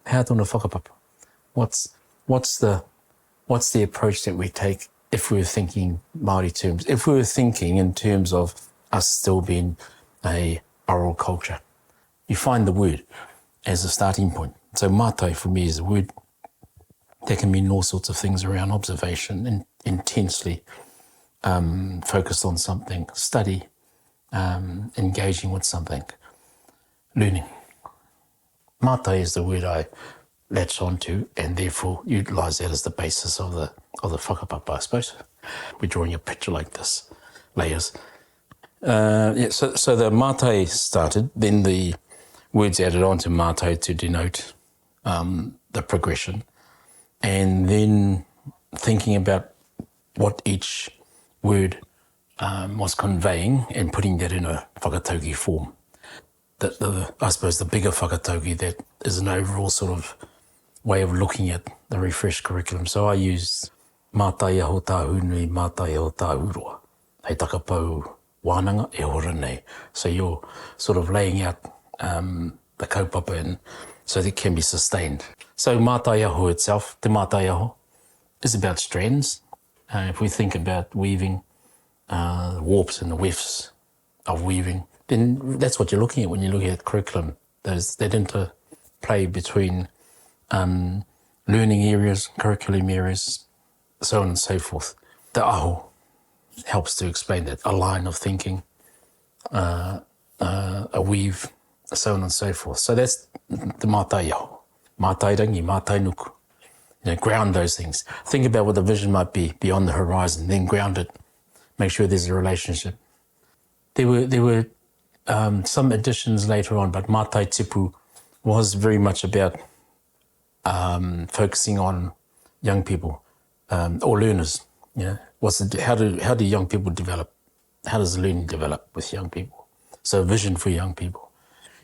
How tōna whakapapa? What's the approach that we take if we were thinking Māori terms? If we were thinking in terms of us still being a oral culture, you find the word as a starting point. So mātai for me is a word that can mean all sorts of things around observation and intensely focused on something, study, engaging with something, learning. Mātai is the word I latch onto and therefore utilise that as the basis of the whakapapa, I suppose. We're drawing a picture like this, layers. So the mātai started, then the words added on to mātai to denote the progression, and then thinking about what each word was conveying and putting that in a whakatauki form. I suppose the bigger whakatauki that is an overall sort of way of looking at the refreshed curriculum. So I use Mātaiaho tā hunui, Mātaiaho tā uroa. Hei takapau wānanga e hora nei. So you're sort of laying out the kaupapa and so that it can be sustained. So Mātaiaho itself, Te Mataiaho, is about strands. If we think about weaving, warps and the wefts of weaving, then that's what you're looking at when you're looking at curriculum. That interplay between learning areas, curriculum areas, so on and so forth. The aho helps to explain that, a line of thinking, a weave, so on and so forth. So that's the Mātaiaho. Mātairangi, Mātainuku. Ground those things. Think about what the vision might be beyond the horizon, then ground it. Make sure there's a relationship. There were some additions later on, but Mātai Tipu was very much about focusing on young people or learners. How do young people develop? How does learning develop with young people? So vision for young people.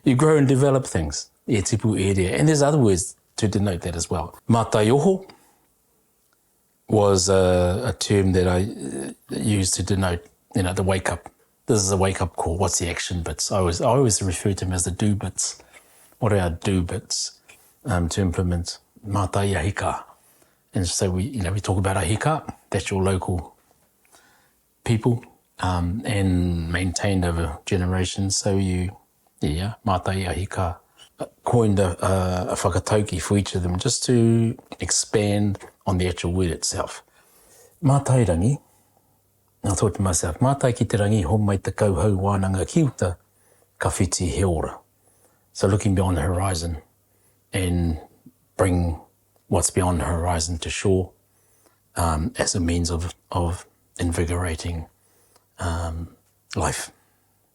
You grow and develop things. E tipu e rea. And there's other words to denote that as well. Mātaiaho was a term that I used to denote, the wake up. This is a wake up call. What's the action bits? I always refer to them as the do bits. What are our do bits to implement Mātaiahika? And so we talk about ahika. That's your local people and maintained over generations. So Mātaiahika coined a whakatauki for each of them just to expand on the actual word itself. Mātairangi, I thought to myself, mātai ki te rangi, ho mai te kauhau wānanga kiuta, ka whiti he ora. So looking beyond the horizon and bring what's beyond the horizon to shore as a means of invigorating life.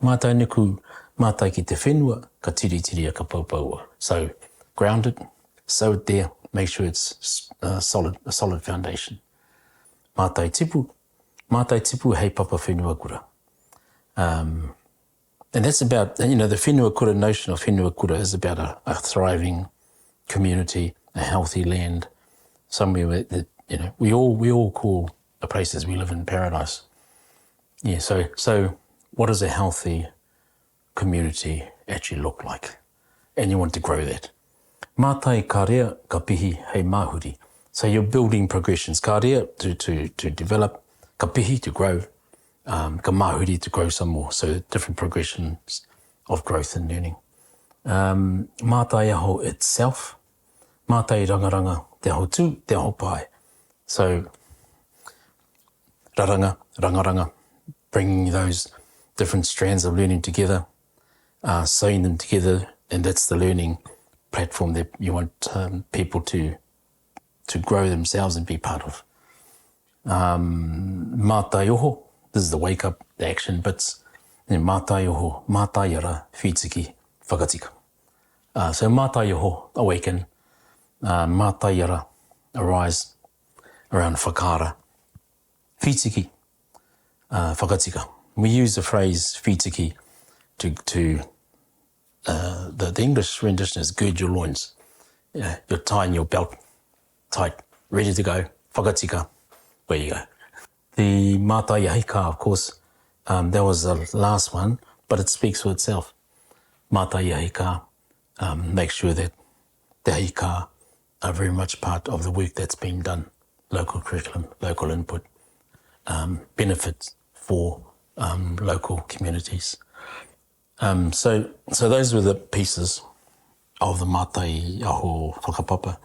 Mātai nuku, mātai ki te whenua, ka tiri a ka paupaua. So ground it, sow it there, make sure it's a solid foundation. Mātai tipu hei papa whenua kura. And that's about, the whenua kura notion of whenua kura is about a thriving community, a healthy land, somewhere that, we all call the places we live in paradise. Yeah, so what does a healthy community actually look like? And you want to grow that. Mātai ka rea ka pihi hei mahuri. So you're building progressions. Ka rea to develop, ka pihi to grow, ka mahuri to grow some more. So different progressions of growth and learning. Mātaiaho itself, mātai rangaranga, te aho tū, te aho pai. So rangaranga, bringing those different strands of learning together, sewing them together, and that's the learning platform that you want people to grow themselves and be part of. Mātaiaho, this is the wake up, the action bits. Mātaiaho, mātaiara, whitiki, whakatika. So Mātaiaho, awaken, mātaiara, arise around whakaara. Whitiki, whakatika. We use the phrase whitiki to the English rendition is gird your loins. You're tying your belt tight, ready to go. Whakatika, where you go. The Mātaiahika, of course, that was the last one, but it speaks for itself. Mātaiahika, make sure that te hika are very much part of the work that's being done. Local curriculum, local input, benefits for local communities. So those were the pieces of the Mātaiaho Whakapapa.